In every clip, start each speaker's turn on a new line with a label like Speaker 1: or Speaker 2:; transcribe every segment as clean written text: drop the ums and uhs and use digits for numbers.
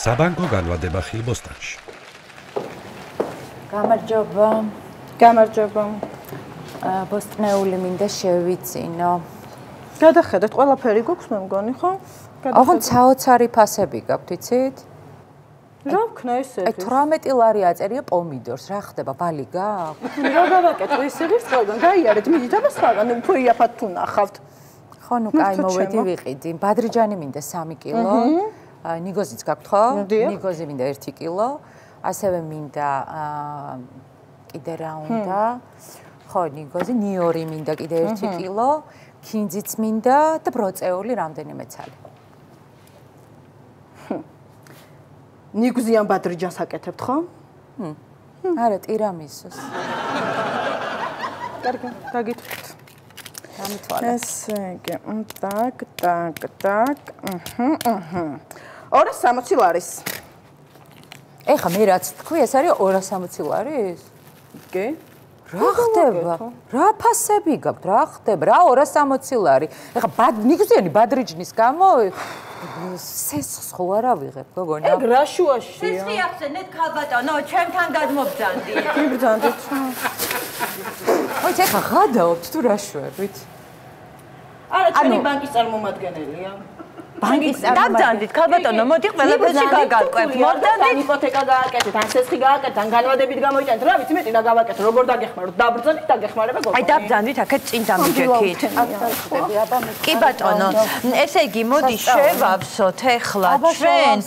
Speaker 1: საბანკო განვადება ხილბოსტანში.
Speaker 2: გამარჯობა.
Speaker 3: გამარჯობა.
Speaker 2: ბოსტნეული მინდა შევიწინო.
Speaker 3: გადახედეთ, ყველაფერი გვაქვს, მე მგონი, ხო?
Speaker 2: ოღონდ საოცარი ფასები გაქვთ, იცით?
Speaker 3: რა ვქნა ესეთი?
Speaker 2: 18 ლარი აწერია პომიდორს, რა ხდება, ბალი გაქვთ?
Speaker 3: რა გავაკეთო, ესეთი სწორგან გაიარეთ, მიდით აბა სხვაგან, უფრო იაფად თუ ნახავთ.
Speaker 2: ხო, ნუ კაი, მოვედი ვიყიდი. ბადრიჯანი მინდა 3 კილო. ნიგოზიც გაქვთ, ხო? ნიგოზი მინდა 1 კილო. ასევე მინდა კიდე რა უნდა? ხო, ნიგოზი, ნიორი მინდა კიდე 1 კილო. ქინძიც მინდა და ბროწეული რამდენიმე ცალი.
Speaker 3: ნიგზიან ბადრიჯანს აკეთებთ, ხო?
Speaker 2: არა, ტირამისუს.
Speaker 3: კარგი, გაგითხრით.
Speaker 2: გამithვალე.
Speaker 3: ესე იგი, ტაკ. 260 ლარის.
Speaker 2: ეხა მე რაც თქვი, ეს არის 260 ლარის?
Speaker 3: კი.
Speaker 2: რა ხდება? რა ფასები გაქვთ? რა ხდება? რა 260 ლარი? ეხა ნიგზიანი ბადრიჯნის გამო სესხს ხო არა ვიღებ, გოგონა?
Speaker 3: ეგ რა შუაშია?
Speaker 4: სესხი ახსენეთ ქალბატონო, ჩემთან გადმობძანდი.
Speaker 3: მიბრძანდით.
Speaker 2: ხო, ეხა ღადაობთ თუ რა შევებით?
Speaker 3: არა, ჩვენი ბანკის წარმომადგენელია.
Speaker 2: ბანკის
Speaker 4: დაბძანდით, ქალბატონო, მოდი ყველაფერში გაგაკვევთ.
Speaker 3: მოდანდით იპოთეკა გააკეთეთ, ან სესხი გააკეთეთ, ან განვადებით გამოიტანეთ. რა ვიცი, მეტი რა გავაკეთო, როგორ დაგეხმაროთ? დაბრძანდით, დაგეხმარება გოგო.
Speaker 4: აი დაბძანდით, აქეთ წინ დამიჯექით. კი ბატონო, ესე იგი, მოდი შევავსოთ ეხლა ჩვენ.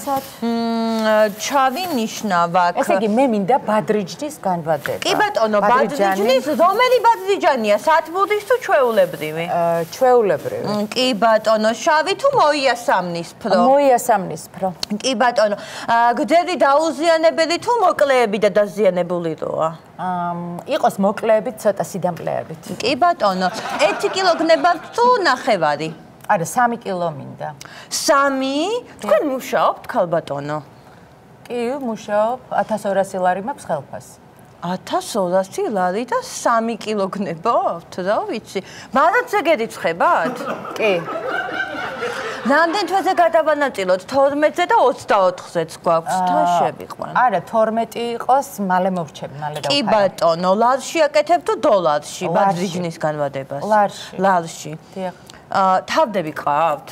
Speaker 4: ჩავინიშნავ აქ.
Speaker 2: ესე იგი, მე მინდა ბადრიჯნის განვადება.
Speaker 4: კი ბატონო, ბადრიჯნის, რომელი ბადრიჯანია? სათბუდის თუ ჩვეულებრივი?
Speaker 2: ჩვეულებრივი.
Speaker 4: კი ბატონო, შავი თუ მოიასამნისფრო?
Speaker 2: მოიასამნისფრო.
Speaker 4: კი ბატონო, გრძელი დაუზიანებელი თუ მოკლეები და დაზიანებულიროა?
Speaker 2: იყოს მოკლეებით, ცოტა სიდამკლეებით.
Speaker 4: კი ბატონო, 1 კილო გნებავთ თუ ნახევარი?
Speaker 2: არა, 3 კილო მინდა.
Speaker 4: 3? თქვენ მუშაობთ, ქალბატონო?
Speaker 2: კი, მუშაობ, 1200 ლარი მაქვს ხელფასი.
Speaker 4: 1200 ლარი და 3 კილო გნებავთ, რა ვიცი. მანაცე გერიცხებათ?
Speaker 2: კი.
Speaker 4: რამდენ თვეზე გადავანაწილოთ? 12-ზე და 24-ზეც გვაქვს თაშებიყვან.
Speaker 2: არა, 12 იყოს, მალე მოვრჩები, მალე დავხარე.
Speaker 4: კი ბატონო, ლარში აკეთებ თუ დოლარში ბადრიჯნის განვადებას? ლარში.
Speaker 2: დიახ.
Speaker 4: თავდები ყავთ?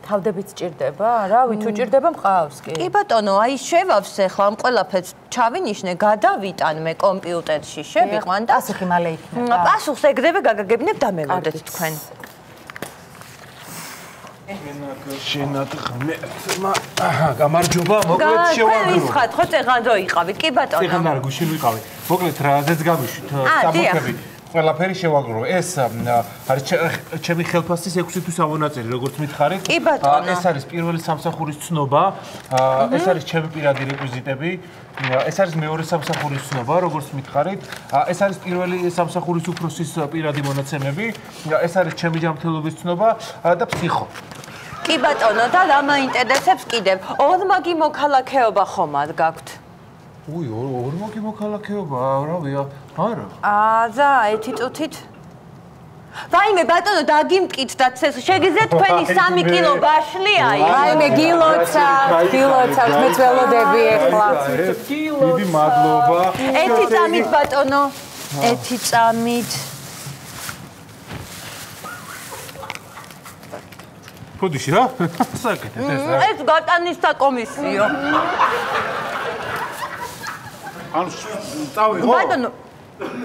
Speaker 2: თავდებით სჭირდება? რავი, თუ ჭირდება მყავს კი.
Speaker 4: კი ბატონო, აი შევავს ახლა ამ ყველაფერს ჩავინიშნე, გადავიტანმე კომპიუტერში, შევიყვან და
Speaker 2: პასუხი მალე იქნება.
Speaker 4: პასუხს ეგრევე გაგაგებინებ და მელოდეთ თქვენ.
Speaker 5: შენად ღმერთმა გამარჯობა, მოკლედ შევაგრო.
Speaker 4: ვისხათ, ხო წეღანდო იყავით, კი ბატონო.
Speaker 5: წეღანდ არ გუშინ ვიყავით. მოკლედ რაზეც გამიშვით საბუთები. ყველაფერი შევაგრო. ეს არის ჩემი ხელფასის 6 თვის ავონაწილი, როგორც მითხარით.
Speaker 4: კი ბატონო.
Speaker 5: ეს არის პირველი სამსახურის ცნობა, ეს არის ჩემი პირადი რეკვიზიტები. ეს არის მეორე სამსახურის ცნობა, როგორც მითხარით. ეს არის პირველი სამსახურის უფროსის პირადი მონაცემები. ეს არის ჩემი ჯანმრთელობის ცნობა და ფსიხო.
Speaker 4: კი ბატონო, და რა მაინტერესებს კიდევ? ორმაგი მოქალაქეობა ხომ არ გაქვთ?
Speaker 5: უი, ორმაგი მოქალაქეობა, რავია, არა.
Speaker 4: და ეთი წუთით? ვაიმე ბატონო, დაგიმკითხდათ ეს, შეგიძლიათ თქვენი 3 კილო ბაშლი აი?
Speaker 2: ვაიმე, გილოცავთ, მე ველოდები ეხლა.
Speaker 5: დიდი მადლობა.
Speaker 4: ეთი წამით ბატონო, ეთი წამით.
Speaker 5: ფოდიში რა? საკეთეთ ეს რა.
Speaker 4: ეს გატანის საკომისიო.
Speaker 5: ანუ წავიღო?
Speaker 4: ბატონო,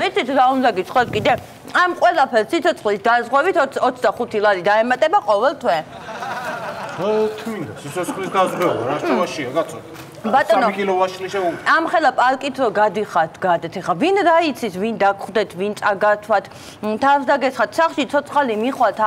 Speaker 4: მეცით რა უნდა გითხრათ კიდე? ამ ყველაფერს სიცოცხლის დაზღვევით 25 ლარი დაემატება ყოველ თვე.
Speaker 5: თუ მინდა სიცოცხლის დაზღვევა, რა შევაშია, კაცო?
Speaker 4: ბატონო,
Speaker 5: 3 კილო ვაშლი შევუ.
Speaker 4: ამ ხელა პარკით რო გადიხართ, გადეთ ეხა ვინ რა იცის, ვინ დაგხვდეთ, ვინ წაგათვათ, თავს დაგესხათ, სახში ცოცხალი მიხვალთ,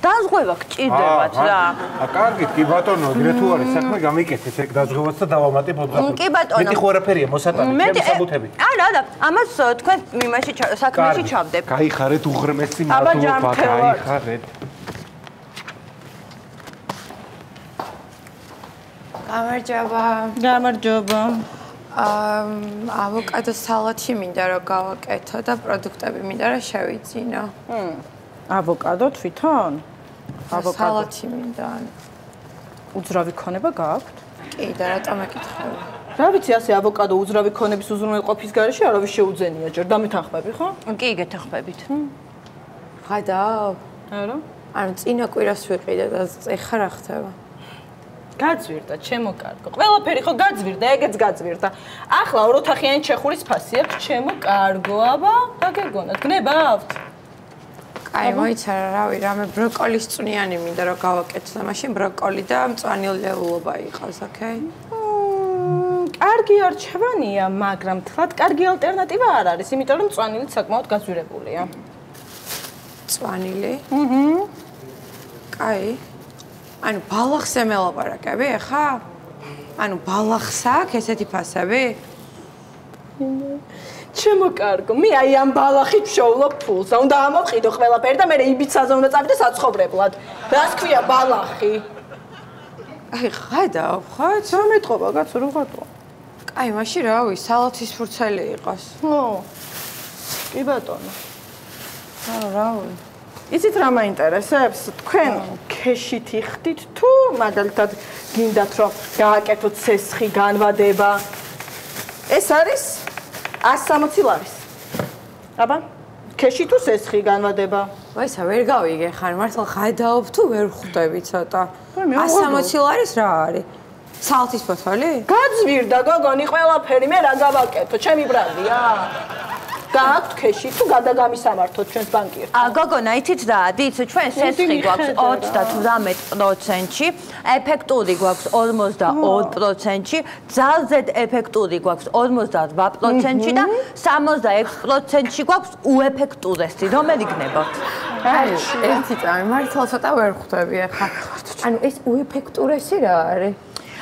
Speaker 4: დაზღვევა გჭირდებათ რა.
Speaker 5: კარგით, კი ბატონო, ეგრე თუ არის საქმე, გამიკეთეთ ეგ დაზღვევას და დავამატებ 25.
Speaker 4: კი ბატონო.
Speaker 5: მეტი ხო არაფერია მოსატანი, ჩემი საბუთები.
Speaker 4: არა, ამას თქვენ მიმაში საქმეში ჩავდებ.
Speaker 5: გაიხარეთ უღრმესი მადლობა, გაიხარეთ.
Speaker 3: გამარჯობა.
Speaker 6: ავოკადო სალათი მინდა რომ გავაკეთო და პროდუქტები მინდა რომ შევიძინო.
Speaker 3: ავოკადო თვითონ?
Speaker 6: სალათი მინდა.
Speaker 3: უძრავი ქონება გაქვთ?
Speaker 6: კი და რატომ ეკითხები?
Speaker 3: რა ვიცი, ასე ავოკადო უძრავი ქონების უზრუნველყოფის გარეშე არავის შეუძენია ჯერ და მეთანხმები ხო?
Speaker 4: კი, გეთანხმებით.
Speaker 6: გადავ?
Speaker 3: არა.
Speaker 6: ანუ წინა კვირას ვიყიდე და ეხლა რა ხდება?
Speaker 3: გაძვირდა, ჩემო კარგო. ყველაფერი ხო გაძვირდა, ეგეც გაძვირდა. ახლა ოროთახიანი ჩეხურის ფასი აქვს, ჩემო კარგო, აბა, დაგეგონათ, გნებავთ?
Speaker 6: აი, მოიცარა, რავი, რამე ბროკოლის წვნიანი მინდა რომ გავაკეთო და მაშინ ბროკოლი და მწვანე ლეულობა იყოს, ოკეი?
Speaker 3: კარგი არჩევანია, მაგრამ თქვათ, კარგი ალტერნატივა არ არის, იმიტომ რომ მწვანილი საკმაოდ გაძვირებულია.
Speaker 6: მწვანილი? კაი. ანუ ბალახზე მელაპარაკები ახლა? ანუ ბალახს აქვს ესეთი ფასები?
Speaker 3: ჩემო კარგო, მე აი ამ ბალახით ვშოვლობ ფულს. უნდა ამოვყიდო ყველაფერი და მე იბიცაზე უნდა წავიდე საცხოვრებლად. რას ქვია ბალახი?
Speaker 6: აი, ხედავ, ხო?
Speaker 3: სამეთყობა, კაცო, რო ხატო.
Speaker 6: აი, მაშინ რავი, სალათის ფურცელი იყოს.
Speaker 3: ხო. კი ბატონო.
Speaker 6: რავი.
Speaker 3: იცით რა მაინტერესებს? თქვენ ქეშით იხდით თუ მაგალითად გინდათ რომ გააკეთოთ ცესხი განვადება? ეს არის 160 ლარის. აბა, ქეში თუ სესხი განვადება?
Speaker 6: ვაისა, ვერ გავიგე ხარ, მართლა ხედავ თუ ვერ ხვდები ცოტა. 160 ლარის რა არის? სალათის ფოთოლი?
Speaker 3: გაძვირდა გოგონი ყველაფერი, მე რა გავაკეთო? ჩემი ბრალია. გააქვთ ქეში თუ გადაგამისამართოთ ჩვენს ბანკირს?
Speaker 4: გოგონა, იცით რა, დიც ჩვენ სესხი გვაქვს 38%-ში, ეფექტური გვაქვს 42%-ში, ძალზედ ეფექტური გვაქვს 48%-ში და 66%-ში გვაქვს უეფექტურესი. რომელი გნებავთ?
Speaker 6: აი, ერთი წამი, მართლა ცოტა ვერ ხვდები ახლა. ანუ ეს უეფექტურესი რა არის?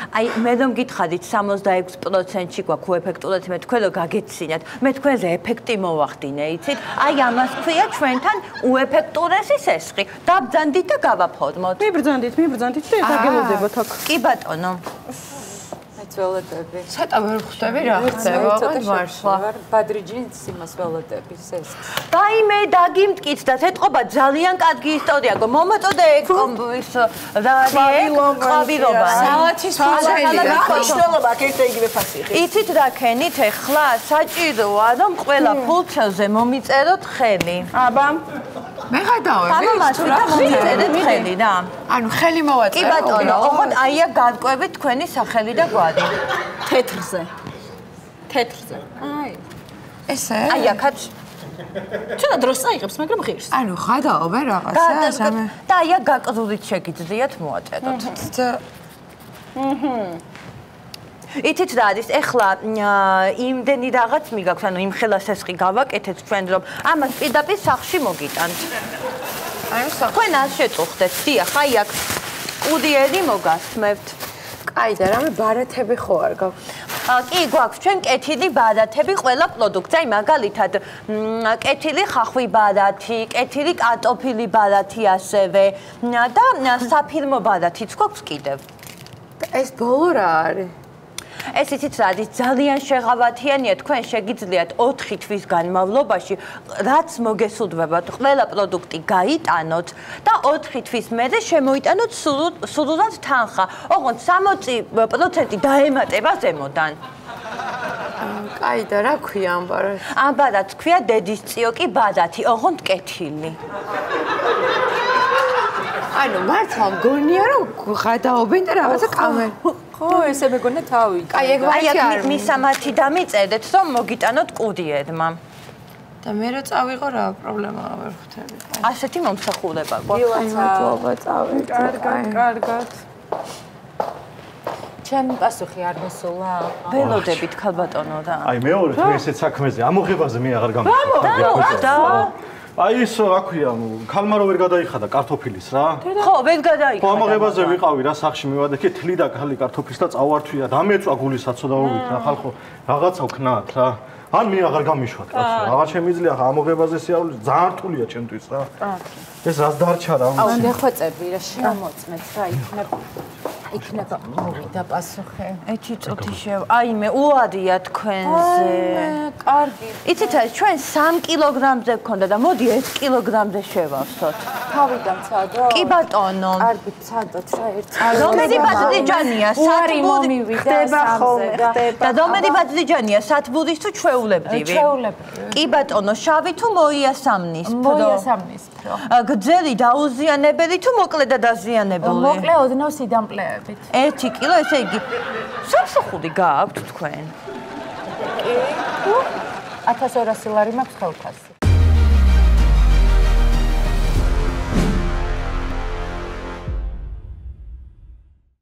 Speaker 4: აი, მე რომ გითხარით 66%-ში გვაქვს უეფექტურესი, მე თქვენ რომ გაგეცინათ, მე თქვენზე ეფექტი მოვახდინე, იცით? აი, ამას ქვია ჩვენთან უეფექტურესი სესხი. დაბრძანდით და გავაფორმოთ.
Speaker 3: მიბრძანდით და დაგელოდებათ აქ.
Speaker 4: კი ბატონო.
Speaker 2: ველოდები.
Speaker 6: ცოტა ვერ ხვდები რა ხდება, მართლა.
Speaker 2: ბადრიჯინს იმას ველოდები სესხს.
Speaker 4: დაიმე დაგიმტკიცდა, ეთყობა ძალიან კარგი ისტორია, მომაწოდე ის ყვავილობა.
Speaker 6: სალათის ფურცელი.
Speaker 3: რა მნიშვნელობა აქვს ერთ იგივე ფასი?
Speaker 4: იცით რა ქენით ეხლა საჭიროა რომ ყველა ფულცელზე მომიწეროთ ხელი.
Speaker 3: აბა,
Speaker 6: მე გადავები
Speaker 4: ამას რა მომიწერეთ ხელი რა.
Speaker 6: ანუ ხელი მოვაწერე.
Speaker 4: კი ბატონო, ოღონდ აია გადყვებით თქვენი სახელი და გვარი.
Speaker 3: თეთრზე. აი.
Speaker 6: ესე?
Speaker 4: აი აქაც
Speaker 3: ჩვენა დროს წაიღებს, მაგრამ ღირს.
Speaker 6: ანუ გადავობ რაღაცა?
Speaker 4: და აი აქ გაკზულით შეგიძლიათ მოაწეროთ. იცით რა არის, ეხლა იმდენი რაღაც მიგაქვს, ანუ იმ ხელა სესხი გავაკეთეთ ჩვენ რომ ამას პირდაპირ სახლში მოგიტანთ.
Speaker 6: აი
Speaker 4: თქვენ არ შეწუხდეთ, დიახ, აი აქ კუდიერი მოგასმევთ.
Speaker 6: კაი და რამე ბარათები ხო არ გაქვს?
Speaker 4: კი, გვაქვს ჩვენ კეთილი ბარათები ყველა პროდუქტზე, აი მაგალითად კეთილი ხახვი ბარათი, კეთილი კარტოფილი ბარათი ასევე და საფირმო ბარათიც გვაქვს კიდევ.
Speaker 6: ეს ბოლო რა არის?
Speaker 4: ეს იცით რა არის, ძალიან შეღავათიანია, თქვენ შეგიძლიათ 4 თვის განმავლობაში რაც მოგესურვებათ, ყველა პროდუქტი გაიტანოთ და 4 თვის მერე შემოიტანოთ სრულად თანხა. ოღონდ 60% დაემატება ზემოდან.
Speaker 6: კაი და რა ქვია ამ ბარათს?
Speaker 4: ამ ბარათს ქვია დედის წიოკი ბარათი, ოღონდ კეთილი.
Speaker 6: ანუ მართლა მგონია რომ გადაობენ და რაღაცა კამერა.
Speaker 2: ხო, ესე მეგონა თავი.
Speaker 6: კაი, ეგ ვაიქი არ
Speaker 4: მისამართი დამიწერეთ, რომ მოგიტანოთ კუდიერმა.
Speaker 6: და მე რა წავიღო რა პრობლემაა ვერ ხვდები.
Speaker 4: ასეთი მომსახურება გვაქვს.
Speaker 6: აი მადლობა წავიღე.
Speaker 3: კარგად.
Speaker 2: ჩემი პასუხი არ მოსულა.
Speaker 4: ველოდებით ქალბატონო და.
Speaker 7: აი მეორე თუ ესეც საქმეზე ამოღებაზე მე აღარ გამიხვდა. აი ის რა ქვია, ქალმა რო ვერ გადაიხადა კარტოფილის რა.
Speaker 4: ხო, ვერ გადაიხადა.
Speaker 7: ხო, ამოღებაზე ვიყავი რა, სახში მივადექი, თლი და ქალი კარტოფილს და წავართვია, დამეწვა გულისაცოდაობით რა, ხალხო, რაღაცა ვქნათ რა. ან მე აღარ გამიშვათ, კაცო, აღარ შემიძლია ხა ამოღებაზე სიარული, ძალიან რთულია ჩემთვის რა. ეს რას დარჩა რა.
Speaker 2: აუ, ნეხვეწები რა შემოწმეთ რა, იქნება მოვიდა პასუხი.
Speaker 4: ეჩი წუთი აი მე უადია თქვენზე.
Speaker 2: კარგი.
Speaker 4: იცით რა, ჩვენ 3 კილოგრამზე გქონდა და მოდი 1 კილოგრამზე შევავსოთ.
Speaker 2: თავიდან ცადო?
Speaker 4: კი ბატონო.
Speaker 2: კარგი, ცადოთ რა ერთ.
Speaker 4: რომელი ბადრიჯანია?
Speaker 6: ხდება ხოლმე, ხდება.
Speaker 4: და რომელი ბადრიჯანია? სათბურის თუ ჩვეულებრივი?
Speaker 2: ჩვეულებრივი.
Speaker 4: კი ბატონო, შავი თუ მოიასამნის?
Speaker 2: მოიასამნის.
Speaker 4: გრძელი დაუზიანებელი თუ მოკლე და დაზიანებული?
Speaker 2: მოკლე ოდნავ სიდამპლეებით.
Speaker 4: 1 კილო, ესე იგი. სამსახური გააქვთ თქვენ?
Speaker 2: კი. 1200 ლარი მაქვს ხელფასი.